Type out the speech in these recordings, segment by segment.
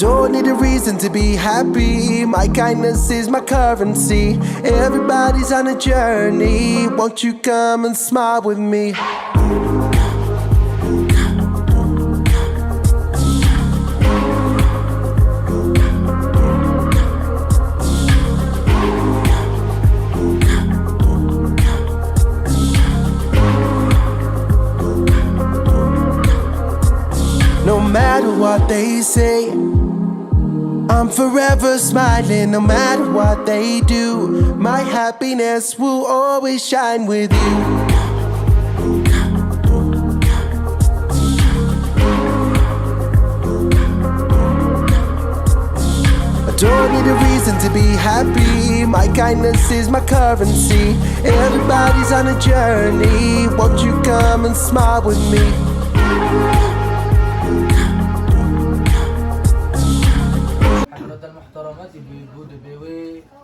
don't need a reason to be happy. My kindness is my currency. Everybody's on a journey. Won't you come and smile with me? No matter what they say, I'm forever smiling. No matter what they do, my happiness will always shine with you. I don't need a reason to be happy. My kindness is my currency. Everybody's on a journey. Won't you come and smile with me? Muhtaramat ibu-ibu DBW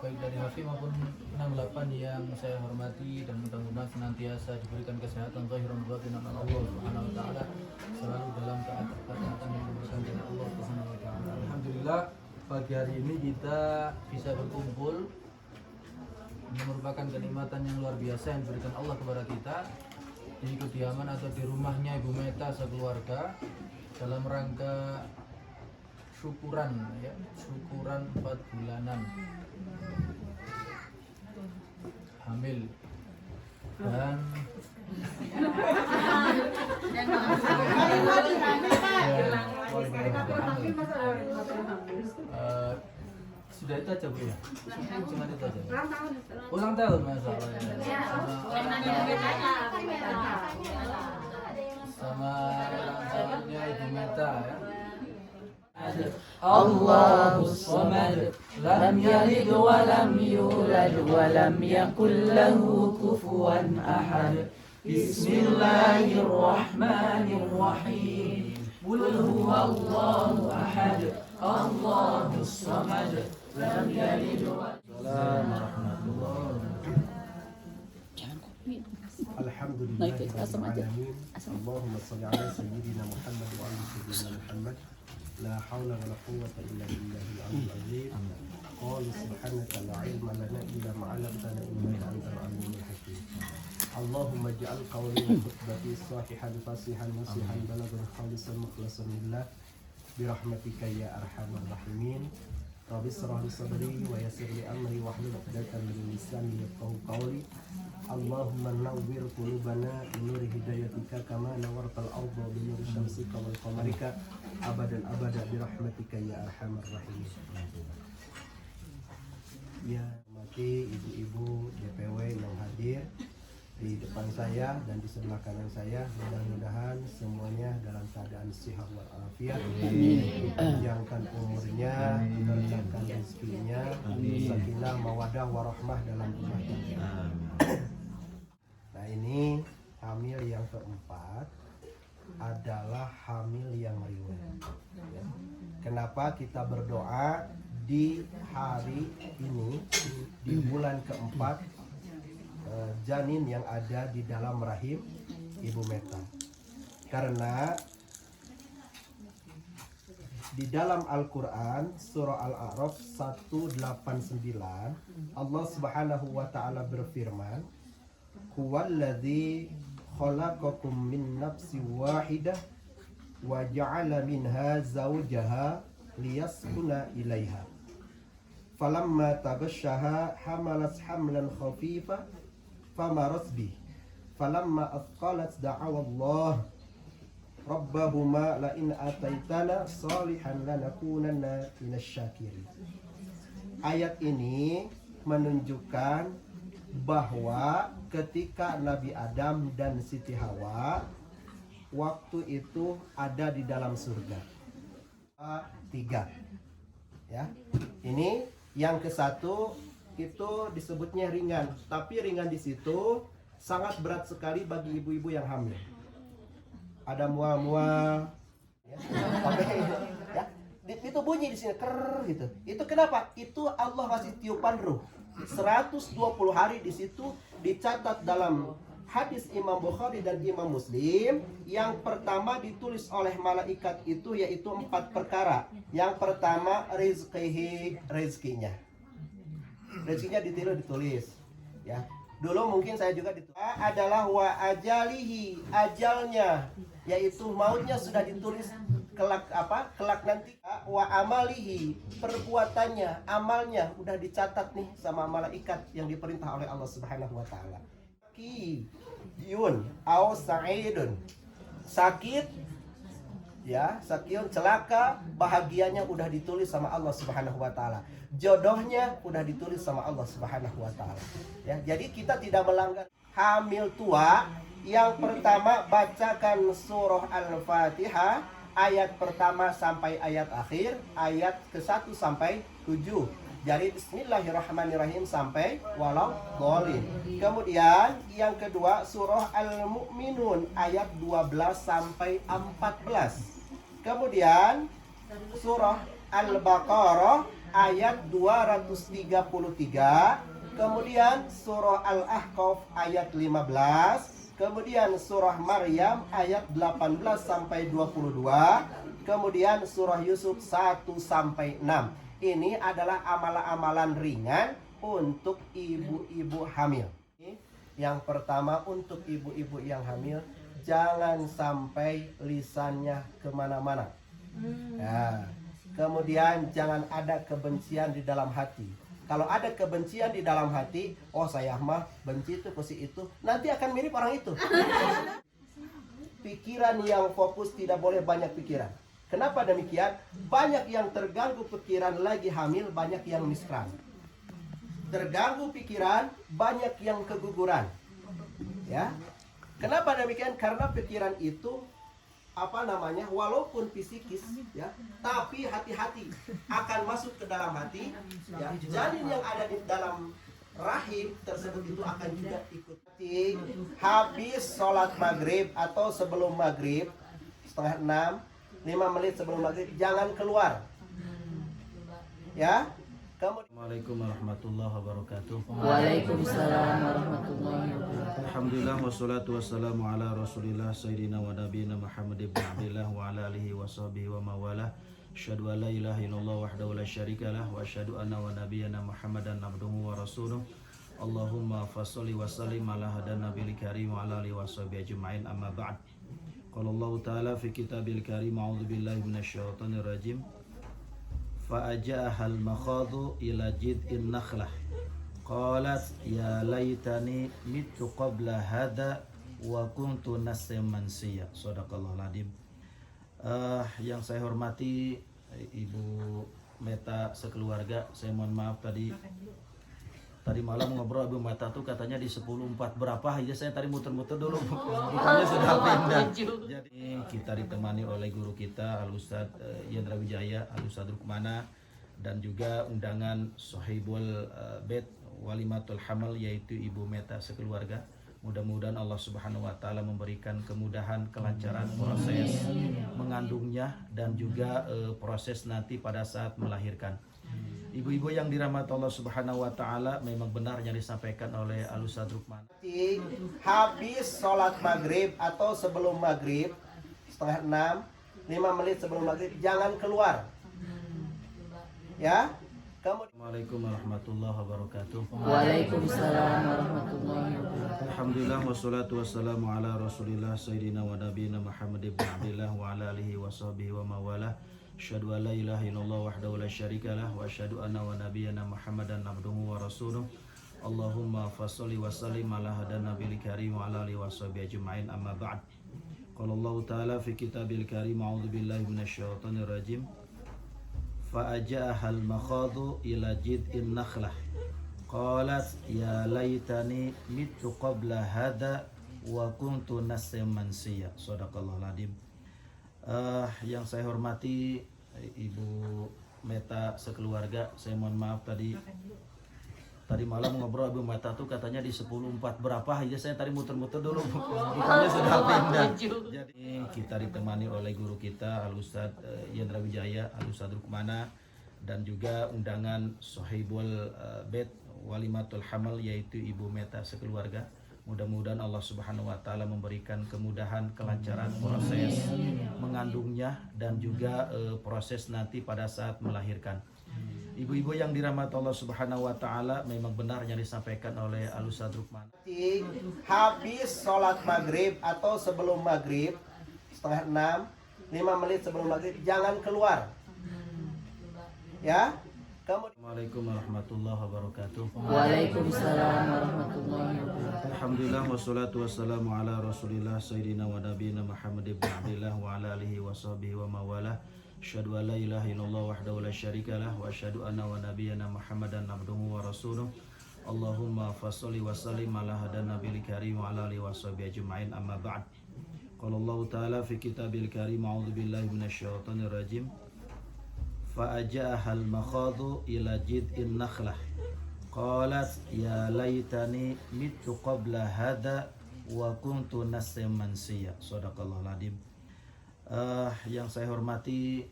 baik dari HAFI maupun 68 yang saya hormati, dan mudah-mudahan senantiasa diberikan kesehatan zahir dan batin oleh Allah Subhanahu wa taala, selalu dalam ketaatan yang diberikan oleh Allah Subhanahu wa taala. Alhamdulillah pagi hari ini kita bisa berkumpul. Ini merupakan kenikmatan yang luar biasa yang diberikan Allah kepada kita di kediaman atau di rumahnya Ibu Meta sekeluarga dalam rangka syukuran 4 bulanan hamil dan sudah itu aja Bu ya? Cuma itu aja. Ulang tahun masalah ya. Sama ulang tahunnya Ibu Meta ya. Allahus Samad, lam yalid wa lam yulad wa lam yakul lahu kufuwan ahad. Bismillahirrahmanirrahim. Qul huwallahu ahad, Allahus Samad, lam yalid wa lam yulad. Alhamdulillahirrahmanirrahim. Allahumma salli ala sayyidina Muhammad wa ala sayyidina Muhammad. La hawla wa la quwwata illa billahil aliyyil azim. Qul subhanaka la ilma lana illa ma 'allamtana innaka antal alimul hakim. Allahumma ij'al qawli wa khutbati sahihan fasihan nasihan balaghan khalisan mukhlasan lillah bi rahmatika ya arhamar rahimin. Rabbi shrah li sadri wa yassir li amri wahlul 'uqdatam min lisani yafqahu qawli. Allahumma nawwir qulubana bi nuri hidayatika kama nawwartal arda bi nuri syamsika wal qamarika abadan abada bi rahmatika ya arhamar rahimin. Ya, mati ibu-ibu DPW yang hadir di depan saya dan di sebelah kanan saya, mudah-mudahan semuanya dalam keadaan sehat walafiat, dipanjangkan umurnya, diberkahkan rezekinya, sakinah mawadah warahmah dalam rumah tangga. Nah, ini hamil yang keempat adalah hamil yang riwayat. Ya. Kenapa kita berdoa di hari ini, di bulan keempat, janin yang ada di dalam rahim Ibu Meta? Karena di dalam Al-Quran surah Al-A'raf 189 Allah Subhanahu wa ta'ala berfirman, huwallazi khalaqakum min nafsin wahidah wa ja'ala minha zawjaha liyaskuna ilaiha falamma tabashaha hamalat hamlan khafifa famarat bih falamma athqalat da'awa Allah rabbahuma la in ataitana salihan lanakunanna minasyakirin. Ayat ini menunjukkan bahwa ketika Nabi Adam dan Siti Hawa waktu itu ada di dalam surga. 3 ya. Ini yang ke satu itu disebutnya ringan, tapi ringan di situ sangat berat sekali bagi ibu-ibu yang hamil. Ada mual-mual ya. Ya. Itu bunyi di sini ker gitu. Itu kenapa? Itu Allah kasih tiupan ruh. 120 hari di situ dicatat dalam hadis Imam Bukhari dan Imam Muslim. Yang pertama ditulis oleh malaikat itu yaitu 4 perkara. Yang pertama rezekinya ditulis ya. Dulu mungkin saya juga ditulis adalah wa ajalihi, ajalnya yaitu mautnya sudah ditulis kelak nanti. Wa amalihi, perbuatannya, amalnya udah dicatat nih sama malaikat yang diperintah oleh Allah Subhanahu wa taala. Yun au sa'idun, sakit ya, sakit, celaka, bahagianya udah ditulis sama Allah Subhanahu wa taala. Jodohnya udah ditulis sama Allah Subhanahu wa taala. Ya, jadi kita tidak melanggar. Hamil tua, yang pertama bacakan surah Al-Fatihah ayat pertama sampai ayat akhir, ayat ke-1 sampai 7. Jadi bismillahirrahmanirrahim sampai walau dhalin. Kemudian yang kedua surah Al-Mu'minun ayat 12 sampai 14. Kemudian surah Al-Baqarah ayat 233. Kemudian surah Al-Ahqaf ayat 15. Kemudian surah Maryam ayat 18 sampai 22. Kemudian surah Yusuf 1 sampai 6. Ini adalah amalan-amalan ringan untuk ibu-ibu hamil. Yang pertama untuk ibu-ibu yang hamil, jangan sampai lisannya kemana-mana. Nah, kemudian jangan ada kebencian di dalam hati. Kalau ada kebencian di dalam hati, oh saya mah benci itu ke si itu, nanti akan mirip orang itu. Pikiran yang fokus, tidak boleh banyak pikiran. Kenapa demikian? Banyak yang terganggu pikiran lagi hamil, banyak yang miskran. Terganggu pikiran, banyak yang keguguran. Ya. Kenapa demikian? Karena pikiran itu walaupun fisikis ya, tapi hati-hati akan masuk ke dalam hati ya. Janin yang ada di dalam rahim tersebut itu akan juga ikut. Habis sholat maghrib atau sebelum maghrib 5:30, 5 menit sebelum maghrib jangan keluar ya. Assalamualaikum warahmatullahi wabarakatuh. Waalaikumsalam warahmatullahi wabarakatuh. Alhamdulillah wassalatu wassalamu ala Rasulillah sayyidina wa nabiyina Muhammad ibn Abdillah wa ala alihi wa sahbihi wa mawalah. Asyhadu an la ilaha illallah wahdahu la syarikalah wa asyhadu anna wa nabiyyana Muhammadan abduhu wa rasuluh. Allahumma fasholli wa sallim ala hadan nabiyil karim wa ala alihi wa sahbihi ajma'in, amma ba'd. Qala Allah ta'ala fi kitabil karim, a'udzu billahi minasyaitonir rajim. Fa'aja'ahal makhadhu ila jid'in nakhlah qalat ya laitani mittu qabla hadha wa kuntu nasiyan mansiya. Shadaqallahul adzim. Yang saya hormati Ibu Meta sekeluarga, saya mohon maaf tadi malam ngobrol Ibu Meta tuh katanya di 10:04 berapa aja, saya tadi muter-muter dulu bukannya sudah pindah. Jadi kita ditemani oleh guru kita Al-Ustadz Yendra Wijaya, Al-Ustadz Rukmana, dan juga undangan Sohibul Bait Walimatul Hamal yaitu Ibu Meta sekeluarga. Mudah-mudahan Allah Subhanahu wa taala memberikan kemudahan, kelancaran proses mengandungnya dan juga proses nanti pada saat melahirkan. Ibu-ibu yang dirahmati Allah Subhanahu wa taala, memang benar yang disampaikan oleh Al-Ustadz Rukman. Habis sholat maghrib atau sebelum maghrib 5:30, 5 menit sebelum maghrib jangan keluar ya. Assalamualaikum warahmatullahi wabarakatuh. Waalaikumsalam warahmatullahi wabarakatuh. Alhamdulillah wassalatu wassalamu ala Rasulillah sayyidina wa nabiyina Muhammad ibn Abdillah wa ala alihi wa sahbihi wa mawalah. Asyhadu an la ilaha illallah wahdahu la syarikalah wa asyhadu anna wa nabiyyana Muhammadan abduhu wa rasuluh. Allahumma fasholli wa sallim ala hadan nabiyil karim wa ala alihi wa sahbihi ajma'in, amma ba'd. Qala Allah ta'ala fi kitabil karim, a'udzu billahi minasyaitonir rajim. Fa'aja'ahal makhadhu ila jid'in nakhlah qalat ya laitani mittu qabla hadha wa kuntu nasiyan mansiya. Shadaqallahul adzim. Yang saya hormati Ibu Meta sekeluarga, saya mohon maaf tadi malam ngobrol Ibu Meta tuh katanya di 10:04 berapa aja, saya tadi muter-muter dulu bukannya sudah pindah. Jadi kita ditemani oleh guru kita Al-Ustadz Yendra Wijaya, Al-Ustadz Rukmana, dan juga undangan Sohibul Bait Walimatul Hamal yaitu Ibu Meta sekeluarga. Mudah-mudahan Allah Subhanahu wa taala memberikan kemudahan, kelancaran proses mengandungnya dan juga proses nanti pada saat melahirkan. Ibu-ibu yang dirahmati Allah Subhanahu wa taala, memang benar yang disampaikan oleh Al-Ustaz Rukman. Habis sholat maghrib atau sebelum maghrib setengah 6, 5 menit sebelum maghrib jangan keluar. Ya. Assalamualaikum warahmatullahi wabarakatuh. Waalaikumsalam warahmatullahi wabarakatuh. Alhamdulillah wassalatu wassalamu ala Rasulillah sayyidina wa nabiyina Muhammad ibn Abdillah wa ala alihi wa sahbihi wa mawalah. Asyhadu an la ilaha illallah wahdahu la syarikalah wa asyhadu anna wa nabiyyana Muhammadan abduhu wa rasuluh. Allahumma fasholli wa sallim ala hadan nabiyil karim wa ala alihi wa sahbihi ajma'in, amma ba'd. Qala Allah ta'ala fi kitabil karim, a'udzu billahi minasyaitonir rajim. Fa'aja'ahal makhadu ila jid'in nakhlah qalat ya laitani mitu qabla hadha wa kuntu nasiyan mansiya. Shadaqallahul adzim. Yang saya hormati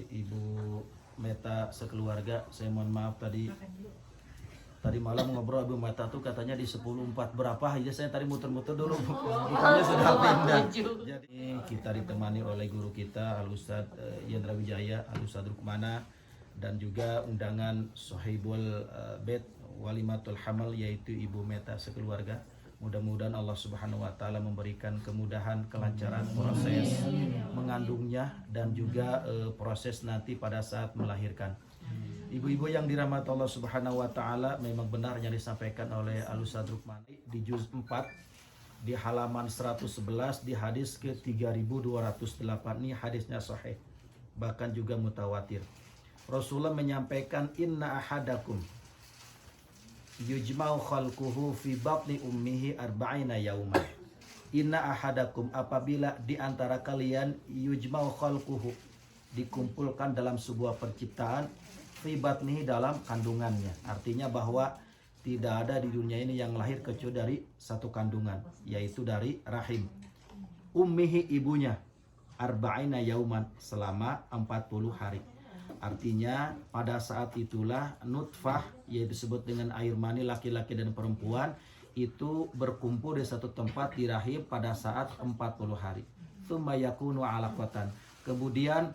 Ibu Meta sekeluarga, saya mohon maaf tadi malam ngobrol Ibu Meta tuh katanya di 10.4 berapa aja, saya tadi muter-muter dulu bukannya sudah pindah. Jadi kita ditemani oleh guru kita Al-Ustaz Yendra Wijaya, Al-Ustaz Rukmana, dan juga undangan Sohibul Bait Walimatul Hamal yaitu Ibu Meta sekeluarga. Mudah-mudahan Allah Subhanahu wa taala memberikan kemudahan, kelancaran proses mengandungnya dan juga proses nanti pada saat melahirkan. Ibu-ibu yang dirahmati Allah Subhanahu wa taala, memang benar yang disampaikan oleh Al-Ustaz Rukman di juz 4 di halaman 111 di hadis ke 3208. Ini hadisnya sahih, bahkan juga mutawatir. Rasulullah menyampaikan, inna ahadakum yujma'u khalquhu fi batni ummihi arba'ina yauman. Inna ahadakum, apabila di antara kalian yujma'u khalquhu, dikumpulkan dalam sebuah penciptaan, fi batnihi, dalam kandungannya. Artinya bahwa tidak ada di dunia ini yang lahir kecuali dari satu kandungan, yaitu dari rahim. Ummihi, ibunya, arba'ina yauman, selama 40 hari. Artinya pada saat itulah nutfah, yaitu disebut dengan air mani laki-laki dan perempuan, itu berkumpul di satu tempat di rahim pada saat 40 hari. Tsumma yakunu 'alaqatan. Kemudian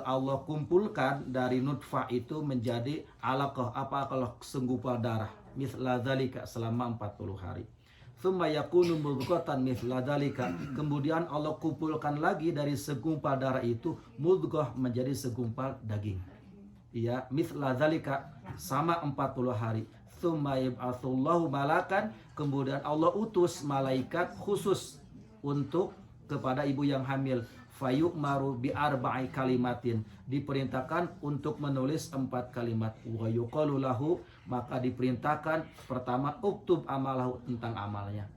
Allah kumpulkan dari nutfah itu menjadi 'alaqah, apa kalau segumpal darah, mithla dzalika, selama 40 hari. Tsumma yakunu mudghatan mithla dzalika. Kemudian Allah kumpulkan lagi dari segumpal darah itu mudghah, menjadi segumpal daging. Ya, mithla dzalika, sama 40 hari. Tsumma yab'atsullahu malakan. Kemudian Allah utus malaikat khusus untuk kepada ibu yang hamil. Fayu'maru bi arba'i kalimatin, diperintahkan untuk menulis 4 kalimat. Wa yuqalu lahu, maka diperintahkan pertama uktub amalahu, tentang amalnya,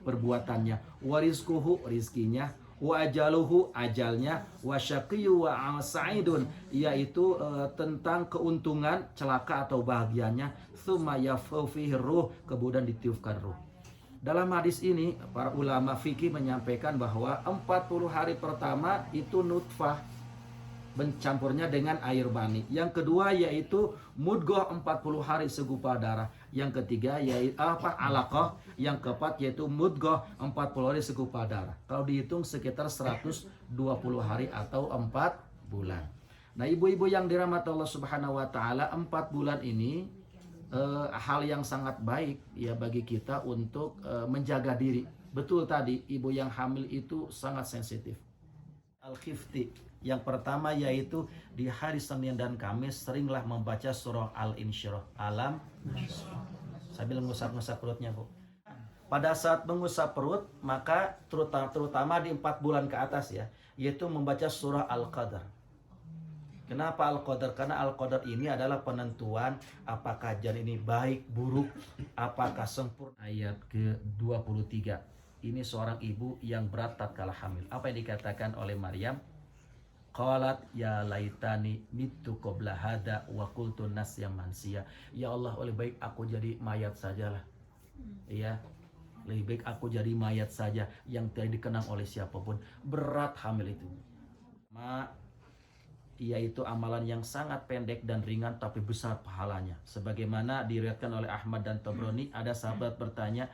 perbuatannya, wa rizquhu, rizkinya, wa ajaluhu, ajalnya, wa syaqiyyu wa sa'idun, yaitu tentang keuntungan, celaka atau bahagianya. Tsumma yafau fihi ruh, kemudian ditiupkan ruh. Dalam hadis ini para ulama fikih menyampaikan bahwa 40 hari pertama itu nutfah, mencampurnya dengan air mani. Yang kedua yaitu mudghah, 40 hari segumpal darah. Yang ketiga yaitu alaqah. Yang keempat yaitu mudghah, 40 hari segumpal darah. Kalau dihitung sekitar 120 hari atau 4 bulan. Nah, ibu-ibu yang dirahmati Allah Subhanahu wa taala, 4 bulan ini hal yang sangat baik ya bagi kita untuk menjaga diri. Betul tadi ibu yang hamil itu sangat sensitif. Al-khifti, yang pertama yaitu di hari Senin dan Kamis seringlah membaca surah Al-Insyirah, alam sambil mengusap-ngusap perutnya, Bu. Pada saat mengusap perut, maka terutama di 4 bulan ke atas ya, yaitu membaca surah Al-Qadar. Kenapa Al-Qadar? Karena Al-Qadar ini adalah penentuan apakah janin ini baik, buruk, apakah sempurna. Ayat ke-23. Ini seorang ibu yang berat tatkala hamil. Apa yang dikatakan oleh Maryam? Qalat ya laitani mitu qabla hada wa qultu nasyan mansiya. Ya Allah, lebih baik aku jadi mayat sajalah. Ya, lebih baik aku jadi mayat saja yang tidak dikenang oleh siapapun. Berat hamil itu. Yaitu amalan yang sangat pendek dan ringan tapi besar pahalanya. Sebagaimana diriwayatkan oleh Ahmad dan Tabrani, ada sahabat bertanya,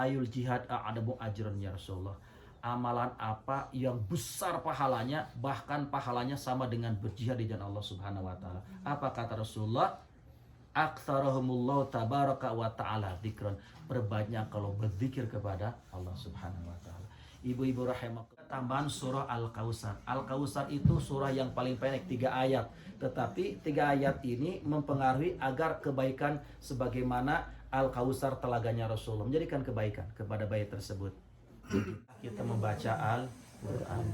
ayul jihad a'adamu ajran ya Rasulullah. Amalan apa yang besar pahalanya, bahkan pahalanya sama dengan berjihad di jalan Allah Subhanahu wa taala. Apa kata Rasulullah? Aktsarahumullahu tabaraka wa taala dzikran. Perbanyak kalau berzikir kepada Allah Subhanahu wa taala. Ibu-ibu rahimakumullah, tambahan surah Al-Kautsar. Al-Kautsar itu surah yang paling pendek 3 ayat. Tetapi 3 ayat ini mempengaruhi agar kebaikan sebagaimana Al-Kautsar telaganya Rasulullah, menjadikan kebaikan kepada bayi tersebut. Kita membaca Al-Quran.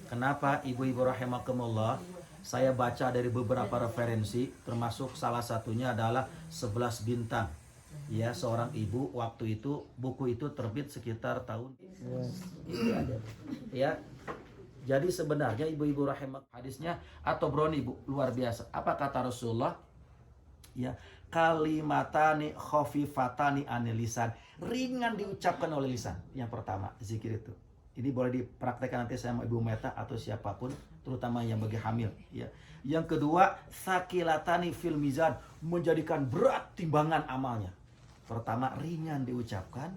Kenapa ibu-ibu rahimakumullah? Saya baca dari beberapa referensi, termasuk salah satunya adalah 11 bintang. Ya, seorang ibu waktu itu buku itu terbit sekitar tahun ya. Jadi sebenarnya ibu-ibu rahimah hadisnya atau broni ibu luar biasa. Apa kata Rasulullah? Ya, kalimatani khafifatani anil lisan, ringan diucapkan oleh lisan. Yang pertama zikir itu. Ini boleh dipraktekkan nanti sama Ibu Meta atau siapapun, terutama yang bagi hamil. Ya. Yang kedua, sakilatani fil mizan, menjadikan berat timbangan amalnya. Pertama, ringan diucapkan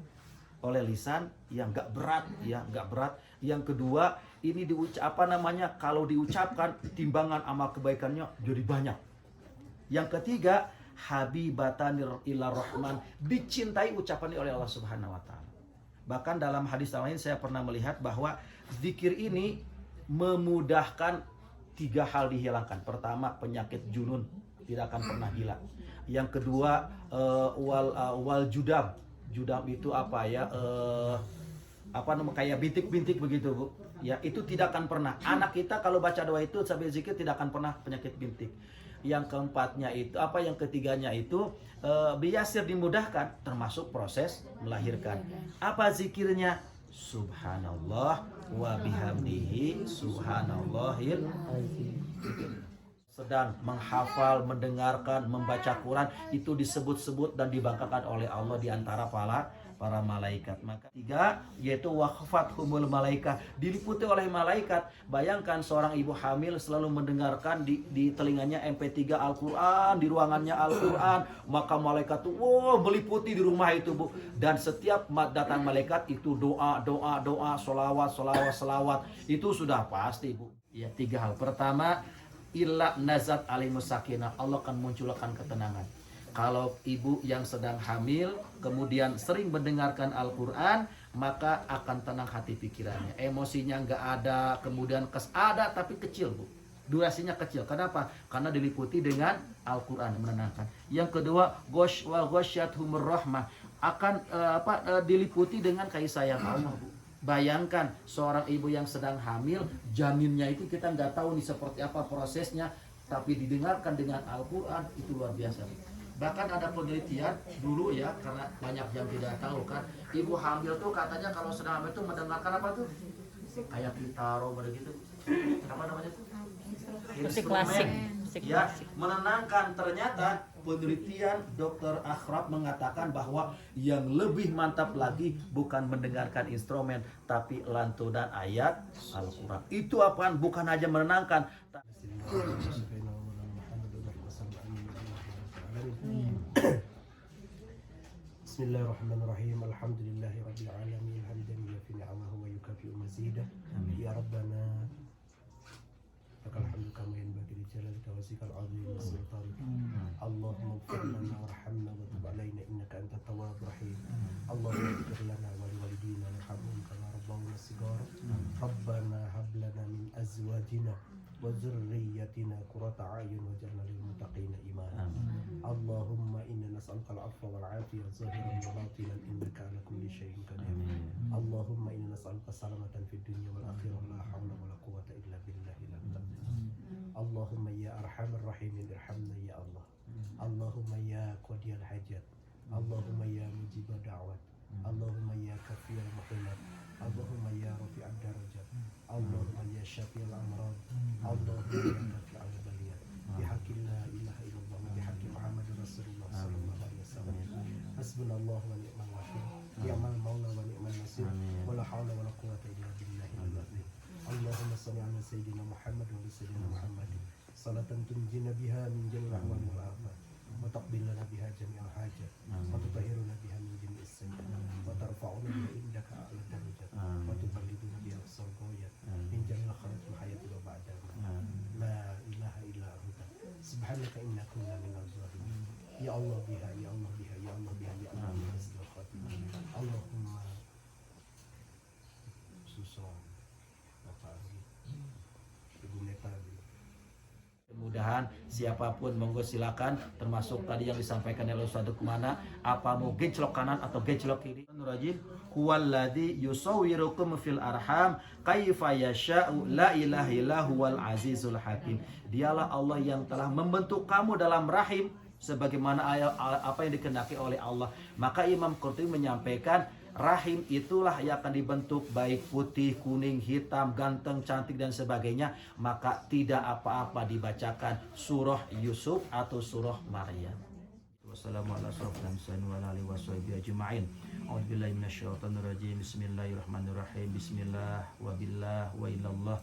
oleh lisan, yang enggak berat, ya enggak berat. Yang kedua, ini kalau diucapkan timbangan amal kebaikannya jadi banyak. Yang ketiga, habibatanir ila rahman, dicintai ucapannya oleh Allah Subhanahu wa taala. Bahkan dalam hadis lain saya pernah melihat bahwa zikir ini memudahkan 3 hal dihilangkan. Pertama, penyakit junun tidak akan pernah gila. Yang kedua, wal judam. Judam itu apa ya? Kayak bintik-bintik begitu, Bu. Ya, itu tidak akan pernah. Anak kita kalau baca doa itu sambil zikir tidak akan pernah penyakit bintik. Yang keempatnya itu yang ketiganya itu biasir dimudahkan, termasuk proses melahirkan. Apa zikirnya? Subhanallah wa bihamdihi subhanallahil azim. Sedang menghafal, mendengarkan, membaca Quran itu disebut-sebut dan dibanggakan oleh Allah di antara para malaikat. Maka 3 yaitu waqfathumul malaikah, diliputi oleh malaikat. Bayangkan seorang ibu hamil selalu mendengarkan di telinganya MP3 Al-Quran, di ruangannya Al-Quran, maka malaikat tuh meliputi di rumah itu, Bu. Dan setiap datang malaikat itu doa, solawat itu sudah pasti, Bu. Ya, 3 hal. Pertama, illa nazat alimus sakinah, Allah akan munculkan ketenangan. Kalau ibu yang sedang hamil kemudian sering mendengarkan Al-Quran, maka akan tenang hati pikirannya. Emosinya nggak ada, kemudian ada tapi kecil, Bu. Durasinya kecil. Kenapa? Karena diliputi dengan Al-Quran, menenangkan. Yang kedua, ghasyathumur rahmah, akan diliputi dengan kasih sayang Allah, Bu. Bayangkan seorang ibu yang sedang hamil, janinnya itu kita nggak tahu nih seperti apa prosesnya, tapi didengarkan dengan Al-Quran, itu luar biasa, Bu. Bahkan ada penelitian dulu ya, karena banyak yang tidak tahu kan, ibu hamil tuh katanya kalau sedang hamil tuh mendengarkan apa tuh? Kayak gitaro begitu. Apa namanya tuh? Musik klasik. Ya, menenangkan. Ternyata penelitian Dr. Akhrab mengatakan bahwa yang lebih mantap lagi bukan mendengarkan instrumen, tapi lantunan ayat Al-Quran. Itu apaan? Bukan aja menenangkan. Bismillahirrahmanirrahim. Alhamdulillahirabbil alamin. Hamdan yuwafi ni'amahu wa yukafi'u mazidah. Ya Rabbana lakal hamdu kama yanbaghi li jalalika wa wajhikal 'azim wa sultanika. Allahumma ighfir lana warhamna wa tub 'alaina innaka antat tawwabur rahim. Allahumma ighfir lana wa liwalidina warhamhum kama rabbawna shighara. Rabbana hab lana min azwajina wa dhurriyyatina qurrata a'yun waj'alna lil muttaqina imama. Allahumma inna nas'aluka al-'afwa wal 'afiyata zahiran wa batinan innaka 'ala kulli shay'in qadir. Allahumma inna nas'aluka salamatan fid dunya wal akhirah la hawla wa la quwwata illa billahil 'azim. Allahumma ya arhamar rahimin irhamna ya Allah. Allahumma ya qadiyal hajat. Allahumma ya mujibad da'wat. Allahumma ya kafiyal muhimmat. Allahumma ya rafi'ad darajat. Allahumma ya syafi'al amrad. Allahumma ya dafi'al baliyat. Bihaqqi la ilaha illallah wa bihaqqi Muhammadin Rasulullah sallallahu alaihi wasallam. Hasbunallahu wa ni'mal wakil. Ni'mal maula wa ni'mal nasir. Wa la hawla wa la quwwata illa billahil azim. Allahumma salli ala sayyidina Muhammad wa ala sayyidina Muhammad salatan tunjina biha min jami'il ahwal wal afat وتقبل لنا بها جميع الحاجات وتطهرنا بها من جميع السيئات وترفعنا بها عندك أعلى الدرجات وتبلغنا بها أقصى الغايات من جميع خيرات الحياة وبعد لا إله إلا أنت سبحانك إنا كنا من الظالمين يا الله بها يا الله بها يا الله بها يا الله بها حسن الخاتمة اللهم susah Bapak Ibu Nepal. Mudahan siapapun monggo silakan, termasuk tadi yang disampaikan oleh Ustaz kemana, apa mau gejlok kanan atau gejlok kiri. Rajim huwallazi yusawwirukum fil arham kaifa yasha'u la ilaha illa huwal azizul hakim. Dialah Allah yang telah membentuk kamu dalam rahim sebagaimana apa yang dikehendaki oleh Allah. Maka Imam Qurtubi menyampaikan rahim itulah yang akan dibentuk baik putih, kuning, hitam, ganteng, cantik dan sebagainya. Maka tidak apa-apa dibacakan surah Yusuf atau surah Maryam. Wassalamualaikum Bismillahirrahmanirrahim. Bismillah wa billah wa ilallah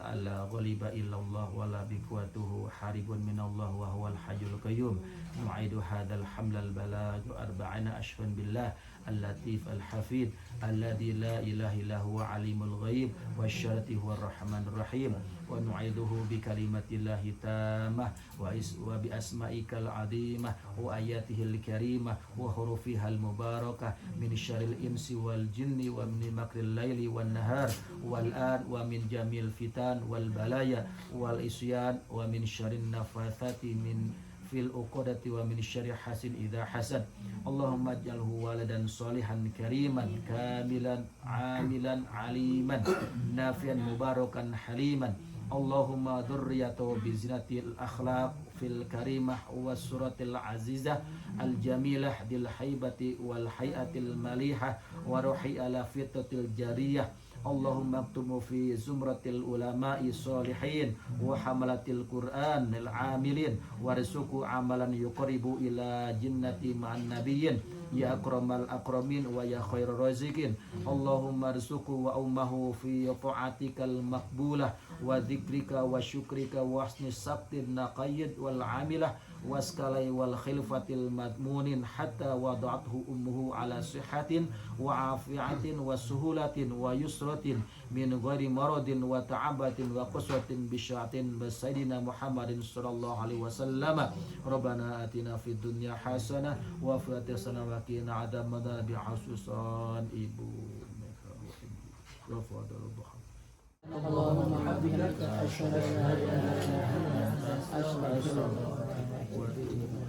alla ghaliba illallah wa la biquwatuhu haribun minallah wa huwal hayyul qayyum nu'idu hadzal hamlal balagh arba'ina ashhurun billah al-latif al-hafid alladzi la ilaha illa huwa alimul ghaib wasyarati huwar rahmanur rahim wa nu'iduhu bi kalimatillahi tammah wa bi asma'ikal azimah wa ayatihil karimah wa hurufihal mubarakah min syarril insi wal jinni wa min makril laili wan nahar wal an wa min jamil fitan wal balaya wal isyan wa min syarrin nafathati min fil uqadati wa min syarri hasin idza hasad. Allahumma ij'alhu waladan sholihan kariman kamilan amilan aliman nafian mubarakan haliman. Allahumma dzurriyyatahu bi zinatil akhlaq fil karimah was suratil azizah al jamilah dil haibati wal hayatil malihah wa ruhi ala fitatil jariyah. Allahumma aktumu fi zumratil ulama'i sholihin wa hamalatil Qur'an al amilin warzuqu amalan yuqribu ila jinnati ma'an nabiyyin ya akramal akramin wa ya khairar raziqin. Allahumma arzuqu wa ummahu fi ta'atikal maqbulah wa dzikrika wa syukrika wa husni sabtin naqayyid wal amilah waskalai wal khilfatil madmunin hatta wada'athu ummuhu ala sihatin wa afiatin wa suhulatin wa yusratin min ghairi maradin wa ta'abatin wa quswatin bisyatin basaidina Muhammadin sallallahu alaihi wasallam. Rabbana atina fid dunya hasanah wa fil akhirati hasanah wa qina adzabannar bi'asusan ibu Allahumma habibna asyhadu an la ilaha illa anta astaghfiruka wa atubu ilaik.